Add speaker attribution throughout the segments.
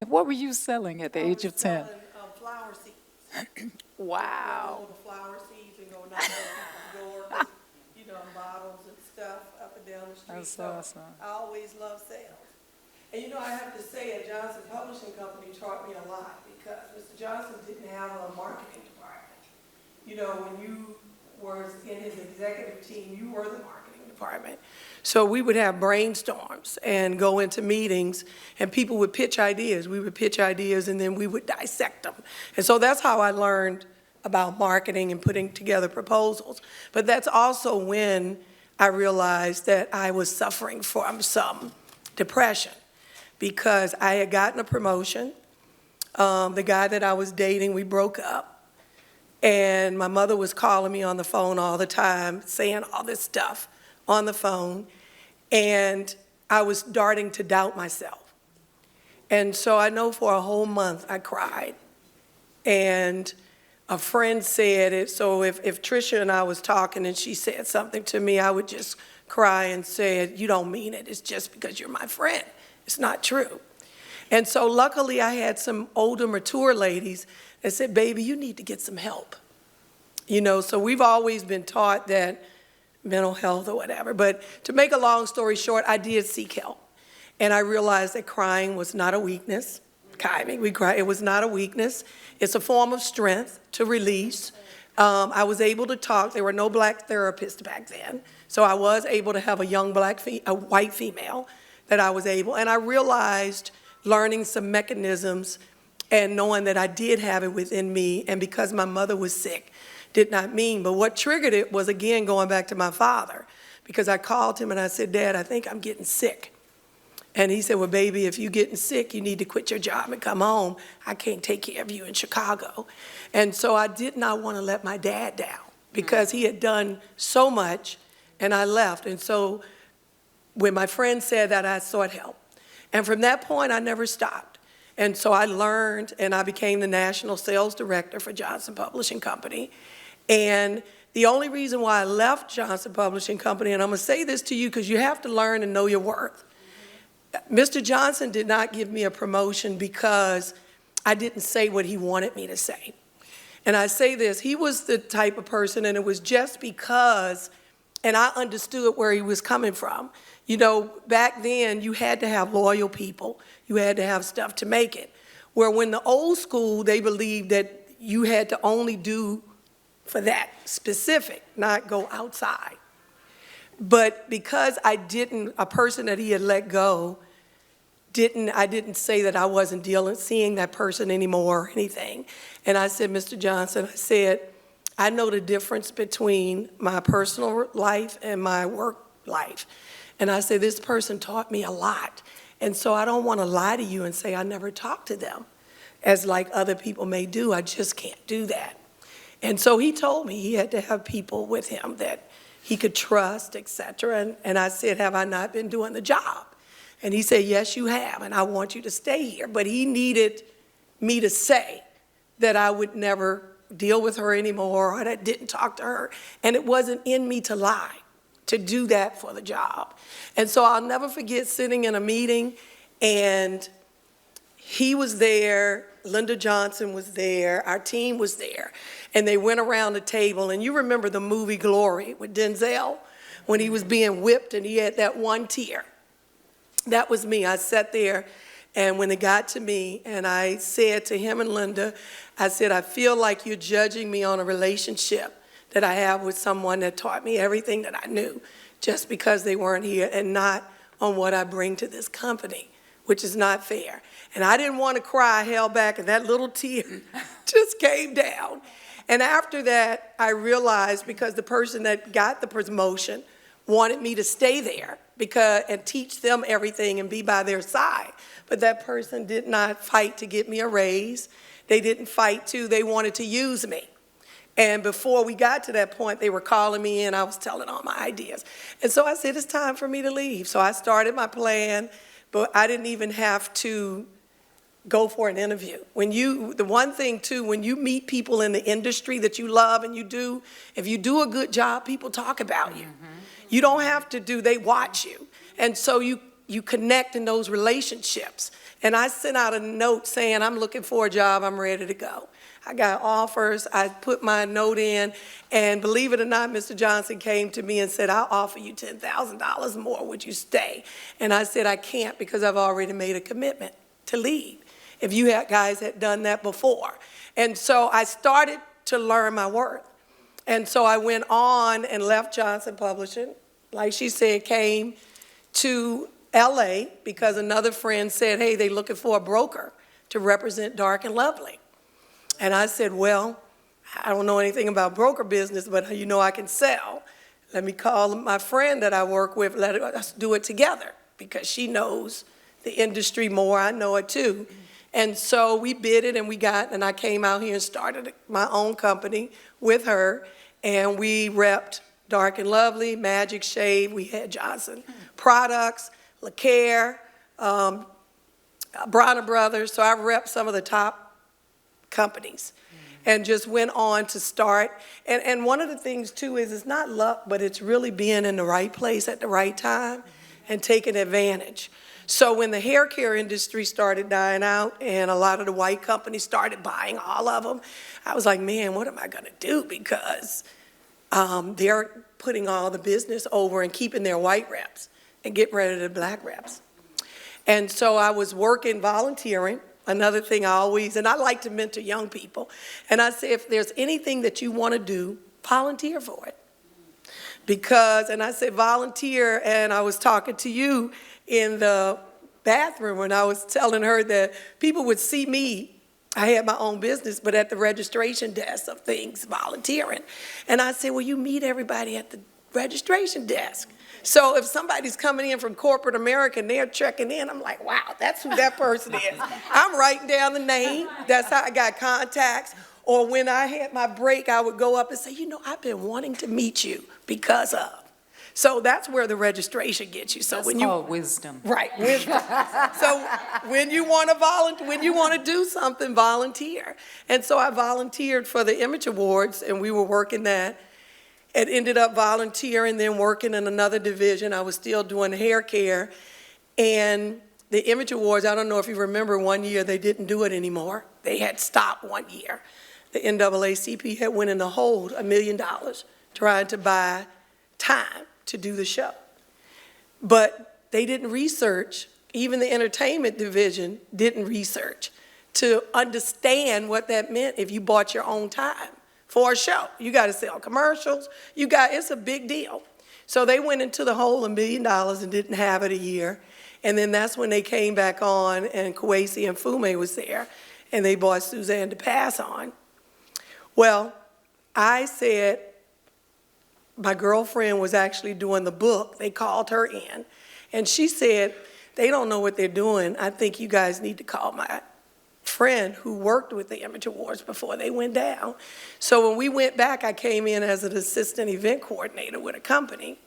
Speaker 1: What were you selling at the age of 10?
Speaker 2: Flower seeds.
Speaker 1: Wow.
Speaker 2: The flower seeds and go knock on people's doors, and bottles and stuff up and down the street.
Speaker 1: That's
Speaker 2: So
Speaker 1: awesome.
Speaker 2: I always love sales. And I have to say, at Johnson Publishing Company taught me a lot because Mr. Johnson didn't have a marketing department. When you were in his executive team, you were the marketing department. So we would have brainstorms and go into meetings, and people would pitch ideas. We would pitch ideas, and then we would dissect them. And so that's how I learned about marketing and putting together proposals. But that's also when I realized that I was suffering from some depression because I had gotten a promotion. The guy that I was dating, we broke up. And my mother was calling me on the phone all the time, saying all this stuff on the phone, and I was starting to doubt myself. And so I know for a whole month I cried. And a friend said it, so if Tricia and I was talking and she said something to me, I would just cry and say, "You don't mean it, it's just because you're my friend. It's not true." And so luckily I had some older, mature ladies that said, "Baby, you need to get some help." So we've always been taught that mental health or whatever. But to make a long story short, I did seek help. And I realized that crying was not a weakness. We cry. It was not a weakness. It's a form of strength to release. I was able to talk. There were no black therapists back then. So I was able to have a white female that I was able. And I realized learning some mechanisms and knowing that I did have it within me. And because my mother was sick, did not mean. But what triggered it was, again, going back to my father, because I called him and I said, "Dad, I think I'm getting sick." And he said, "Well, baby, if you're getting sick, you need to quit your job and come home. I can't take care of you in Chicago." And so I did not want to let my dad down because he had done so much, and I left. And so when my friend said that, I sought help. And from that point, I never stopped. And so I learned, and I became the national sales director for Johnson Publishing Company. And the only reason why I left Johnson Publishing Company, and I'm going to say this to you because you have to learn and know your worth. Mr. Johnson did not give me a promotion because I didn't say what he wanted me to say. And I say this, he was the type of person, and it was just because, and I understood where he was coming from. Back then, you had to have loyal people. You had to have stuff to make it. Where when the old school, they believed that you had to only do for that specific, not go outside. But because a person that he had let go, I didn't say that I wasn't seeing that person anymore or anything. And I said, "Mr. Johnson," I said, "I know the difference between my personal life and my work life." And I said, "This person taught me a lot. And so I don't want to lie to you and say I never talked to them, as like other people may do. I just can't do that." And so he told me he had to have people with him that he could trust, etc. And I said, "Have I not been doing the job?" And he said, "Yes, you have, and I want you to stay here." But he needed me to say that I would never deal with her anymore, or that I didn't talk to her. And it wasn't in me to lie, to do that for the job. And so I'll never forget sitting in a meeting, and he was there, Linda Johnson was there, our team was there, and they went around the table. And you remember the movie Glory with Denzel, when he was being whipped and he had that one tear. That was me. I sat there, and when it got to me, and I said to him and Linda, I said, "I feel like you're judging me on a relationship that I have with someone that taught me everything that I knew just because they weren't here, and not on what I bring to this company, which is not fair." And I didn't want to cry. I held back, and that little tear just came down. And after that, I realized, because the person that got the promotion wanted me to stay there and teach them everything and be by their side. But that person did not fight to get me a raise. They didn't fight they wanted to use me. And before we got to that point, they were calling me in. I was telling all my ideas. And so I said, "It's time for me to leave." So I started my plan, but I didn't even have to go for an interview. The one thing too, when you meet people in the industry that you love and if you do a good job, people talk about you. You don't have to they watch you. And so you connect in those relationships. And I sent out a note saying, I'm looking for a job, I'm ready to go. I got offers, I put my note in, and believe it or not, Mr. Johnson came to me and said, I'll offer you $10,000 more, would you stay? And I said, I can't because I've already made a commitment to leave, if you guys had done that before. And so I started to learn my worth. And so I went on and left Johnson Publishing, like she said, came to LA because another friend said, hey, they're looking for a broker to represent Dark and Lovely. And I said, well, I don't know anything about broker business, but you know I can sell. Let me call my friend that I work with, let us do it together, because she knows the industry more, I know it too. And so we bid it and I came out here and started my own company with her, and we repped Dark and Lovely, Magic Shade, we had Johnson Products, LaCare, Bronner Brothers, so I repped some of the top companies and just went on to start. And one of the things too is it's not luck, but it's really being in the right place at the right time and taking advantage. So when the hair care industry started dying out and a lot of the white companies started buying all of them, I was like, man, what am I gonna do? Because they're putting all the business over and keeping their white reps and getting rid of the black reps. And so I was working, volunteering. Another thing I like to mentor young people. And I say, if there's anything that you want to do, volunteer for it. And I said volunteer, and I was talking to you in the bathroom when I was telling her that people would see me. I had my own business, but at the registration desk of things, volunteering. And I said, well, you meet everybody at the registration desk. So if somebody's coming in from corporate America and they're checking in, I'm like, wow, that's who that person is. I'm writing down the name. That's how I got contacts. Or when I had my break, I would go up and say, you know, I've been wanting to meet you because of. So that's where the registration gets you. So
Speaker 1: That's
Speaker 2: when
Speaker 1: called wisdom.
Speaker 2: Right, wisdom. So when you want to do something, volunteer. And so I volunteered for the Image Awards, and we were working that. It ended up volunteering, then working in another division. I was still doing hair care. And the Image Awards, I don't know if you remember, one year they didn't do it anymore. They had stopped one year. The NAACP had went in a hold, $1 million, trying to buy time to do the show. But they didn't research, even the entertainment division didn't research to understand what that meant if you bought your own time for a show. You got to sell commercials. It's a big deal. So they went into the hole $1 million and didn't have it a year. And then that's when they came back on, and Kwesi and Fume was there, and they bought Suzanne to pass on. Well, I said, my girlfriend was actually doing the book. They called her in, and she said, they don't know what they're doing. I think you guys need to call my friend who worked with the Image Awards before they went down. So when we went back, I came in as an assistant event coordinator with a company.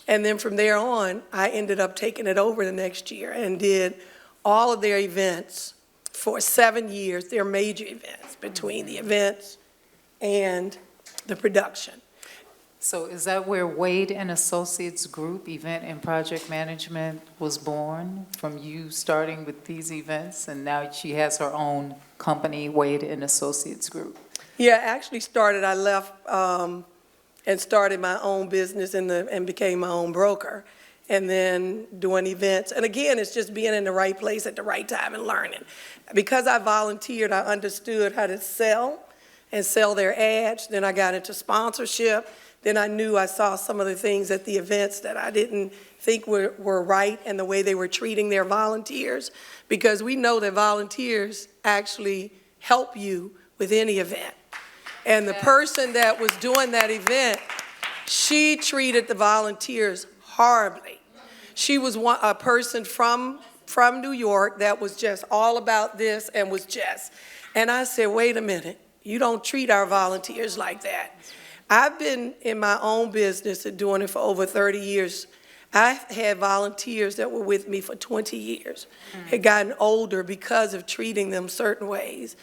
Speaker 2: And then from there on, I ended up taking it over the next year and did all of their events for 7 years, their major events, between the events and the production.
Speaker 1: So is that where Wade and Associates Group, Event and Project Management, was born, from you starting with these events, and now she has her own company, Wade and Associates Group?
Speaker 2: Yeah, I left and started my own business and became my own broker, and then doing events. And again, it's just being in the right place at the right time and learning. Because I volunteered, I understood how to sell and sell their ads. Then I got into sponsorship. Then I saw some of the things at the events that I didn't think were right, and the way they were treating their volunteers, because we know that volunteers actually help you with any event. And the person that was doing that event, she treated the volunteers horribly. She was a person from New York that was just all about this and and I said, wait a minute, you don't treat our volunteers like that. I've been in my own business and doing it for over 30 years. I had volunteers that were with me for 20 years, had gotten older because of treating them certain ways.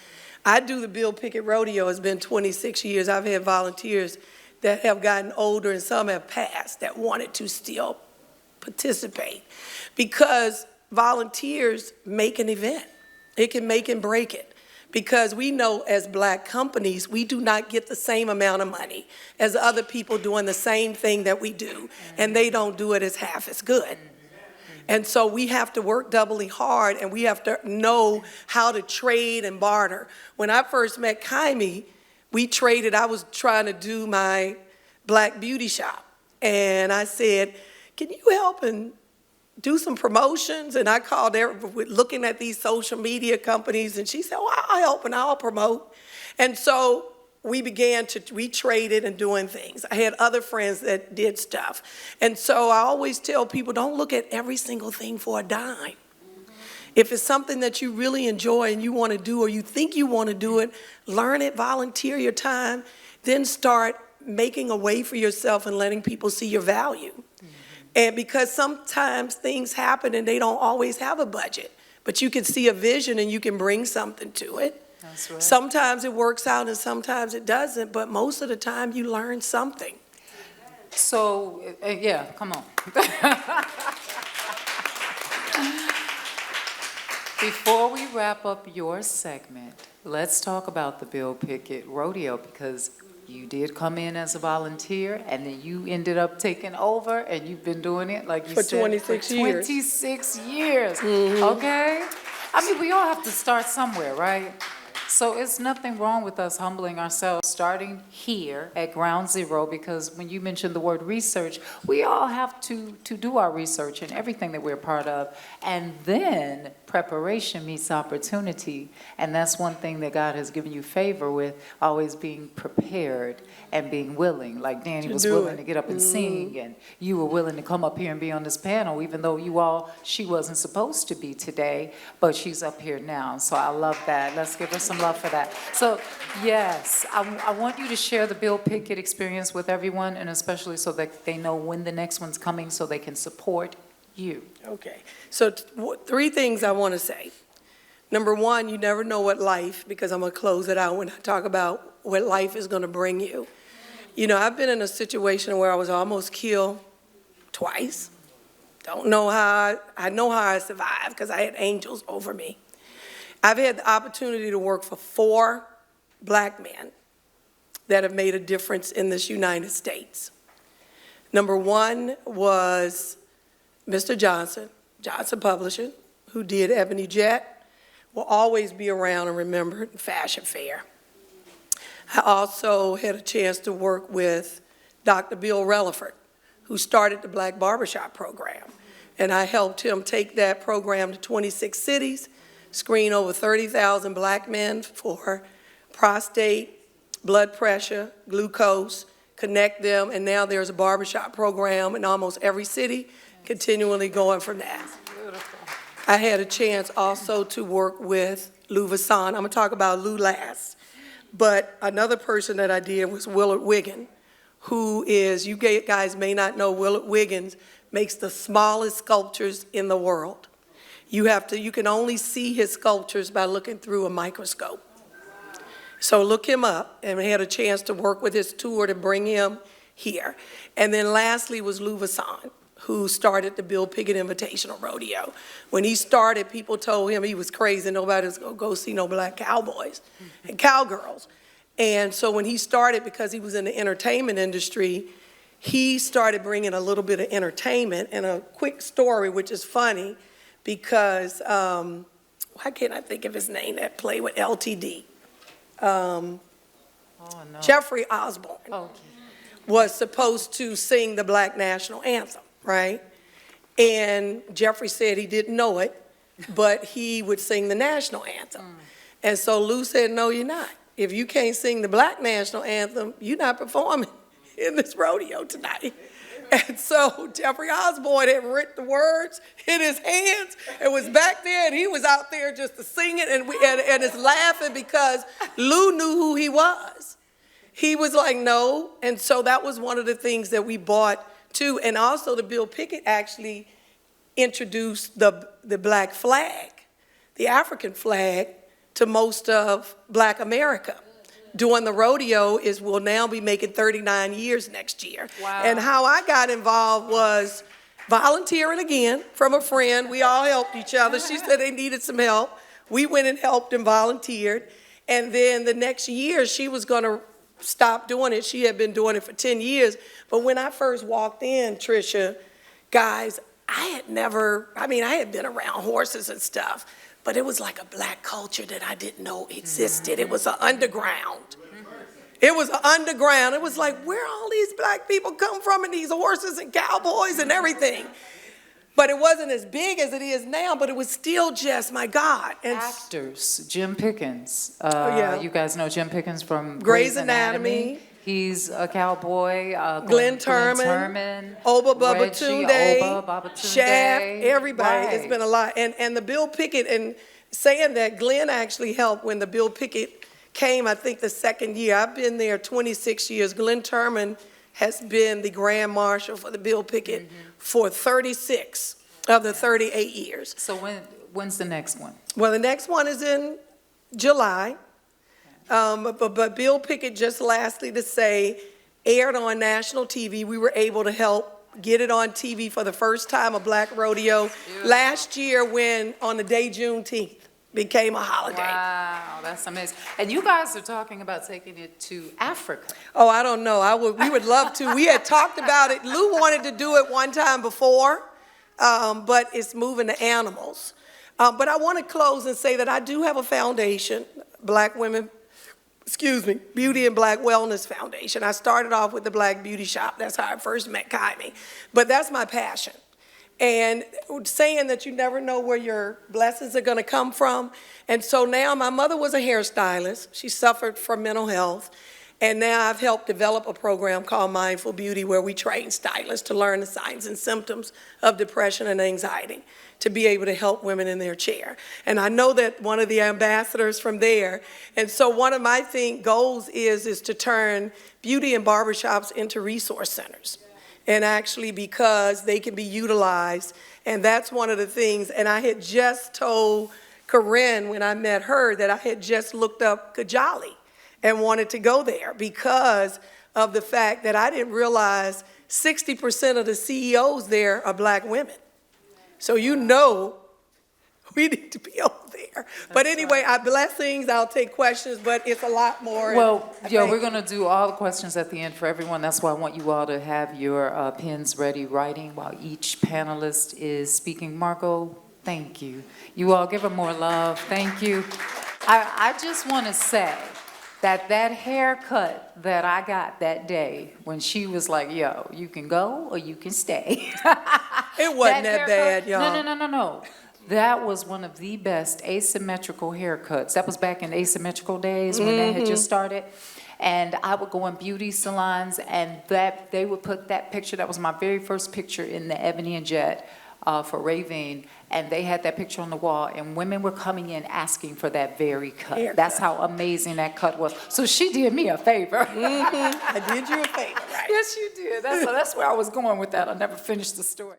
Speaker 2: I do the Bill Pickett Rodeo. It's been 26 years. I've had volunteers that have gotten older, and some have passed, that wanted to still participate, because volunteers make an event. It can make and break it. Because we know as Black companies, we do not get the same amount of money as other people doing the same thing that we do, and they don't do it as half as good. And so we have to work doubly hard, and we have to know how to trade and barter. When I first met Kaimi, we traded. I was trying to do my Black beauty shop, and I said, can you help and do some promotions? And I called looking at these social media companies, and she said, well, I'll help and I'll promote. And so we traded and doing things. I had other friends that did stuff. And so I always tell people, don't look at every single thing for a dime. If it's something that you really enjoy and you want to do, or you think you want to do it, learn it, volunteer your time, then start making a way for yourself and letting people see your value. And because sometimes things happen and they don't always have a budget, but you can see a vision and you can bring something to it.
Speaker 1: That's right.
Speaker 2: Sometimes it works out and sometimes it doesn't, but most of the time you learn something.
Speaker 1: So, yeah, come on. Before we wrap up your segment, let's talk about the Bill Pickett Rodeo, because you did come in as a volunteer, and then you ended up taking over, and you've been doing it, like you
Speaker 2: For
Speaker 1: said,
Speaker 2: 26 years.
Speaker 1: 26 years, okay? I mean, we all have to start somewhere, right? So it's nothing wrong with us humbling ourselves, starting here at ground zero, because when you mentioned the word research, we all have to do our research in everything that we're part of. And then preparation meets opportunity. And that's one thing that God has given you favor with, always being prepared and being willing. Like Danny was willing to get up and sing, and you were willing to come up here and be on this panel, even though she wasn't supposed to be today, but she's up here now. So I love that. Let's give her some love for that. So yes, I want you to share the Bill Pickett experience with everyone, and especially so that they know when the next one's coming so they can support you.
Speaker 2: Okay, so 3 things I want to say. Number 1, you never know what life, because I'm going to close it out when I talk about what life is going to bring you. You know, I've been in a situation where I was almost killed twice. Don't know how, I know how I survived because I had angels over me. I've had the opportunity to work for 4 Black men that have made a difference in this United States. Number 1 was Mr. Johnson Publishing, who did Ebony Jet, will always be around and remembered, Fashion Fair. I also had a chance to work with Dr. Bill Relaford, who started the Black Barbershop Program. And I helped him take that program to 26 cities, screen over 30,000 Black men for prostate, blood pressure, glucose, connect them, and now there's a barbershop program in almost every city, continually going from that. I had a chance also to work with Lou Vasson. I'm going to talk about Lou last. But another person that I did was Willard Wiggins, who is, you guys may not know, Willard Wiggins makes the smallest sculptures in the world. You can only see his sculptures by looking through a microscope. So look him up, and we had a chance to work with his tour to bring him here. And then lastly was Lou Vasson, who started the Bill Pickett Invitational Rodeo. When he started, people told him he was crazy. Nobody was going to go see no Black cowboys and cowgirls. And so when he started, because he was in the entertainment industry, he started bringing a little bit of entertainment. And a quick story, which is funny, because why can't I think of his name that played with LTD? Jeffrey Osborne was supposed to sing the Black National Anthem, right? And Jeffrey said he didn't know it, but he would sing the national anthem. And so Lou said, no, you're not. If you can't sing the Black National Anthem, you're not performing in this rodeo tonight. And so Jeffrey Osborne had written the words in his hands and was back there, and he was out there just to sing it, and it's laughing because Lou knew who he was. He was like, no. And so that was one of the things that we bought too. And also the Bill Pickett actually introduced the Black flag, the African flag, to most of Black America. Doing the rodeo will now be making 39 years next year.
Speaker 1: Wow.
Speaker 2: And how I got involved was volunteering again from a friend. We all helped each other. She said they needed some help. We went and helped and volunteered. And then the next year, she was going to stop doing it. She had been doing it for 10 years. But when I first walked in, Tricia, guys, I had been around horses and stuff, but it was like a black culture that I didn't know existed. It was an underground. It was underground. It was like, where all these black people come from and these horses and cowboys and everything. But it wasn't as big as it is now, but it was still just, my God. And
Speaker 1: actors, Jim Pickens.
Speaker 2: yeah.
Speaker 1: You guys know Jim Pickens from
Speaker 2: Grey's Anatomy.
Speaker 1: He's a cowboy.
Speaker 2: Glenn Turman, Oba Babatunde, Shaft, everybody.
Speaker 1: Right.
Speaker 2: It's been a lot. And the Bill Pickett, and saying that, Glenn actually helped when the Bill Pickett came, I think, the second year. I've been there 26 years. Glenn Turman has been the Grand Marshal for the Bill Pickett for 36 of the 38 years.
Speaker 1: So when's the next one?
Speaker 2: Well, the next one is in July. But Bill Pickett, just lastly to say, aired on national TV. We were able to help get it on TV for the first time, a black rodeo, last year when, on the day Juneteenth, became a holiday.
Speaker 1: Wow, that's amazing. And you guys are talking about taking it to Africa.
Speaker 2: Oh, I don't know. We would love to. We had talked about it. Lou wanted to do it one time before, but it's moving to animals. But I want to close and say that I do have a foundation, Beauty and Black Wellness Foundation. I started off with the Black Beauty Shop. That's how I first met Kaimi. But that's my passion. And saying that you never know where your blessings are going to come from. And so now my mother was a hairstylist. She suffered from mental health. And now I've helped develop a program called Mindful Beauty where we train stylists to learn the signs and symptoms of depression and anxiety to be able to help women in their chair. And I know that one of the ambassadors from there. And so one of my goals is to turn beauty and barbershops into resource centers. And actually, because they can be utilized. And that's one of the things. And I had just told Corinne when I met her that I had just looked up Kajali and wanted to go there because of the fact that I didn't realize 60% of the CEOs there are black women. So you know we need to be over there. But anyway, blessings, I'll take questions, but it's a lot more.
Speaker 1: Well, we're going to do all the questions at the end for everyone. That's why I want you all to have your pens ready writing while each panelist is speaking. Margo, thank you. You all give her more love. Thank you. I just want to say that haircut that I got that day when she was like, yo, you can go or you can stay.
Speaker 2: It wasn't that bad, y'all.
Speaker 1: No. That was one of the best asymmetrical haircuts. That was back in asymmetrical days when they had just started. And I would go in beauty salons and they would put that picture. That was my very first picture in the Ebony and Jet for Ravine. And they had that picture on the wall, and women were coming in asking for that very cut. That's how amazing that cut was. So she did me a favor.
Speaker 2: I did you a favor, right?
Speaker 1: Yes, you did. That's where I was going with that. I never finished the story.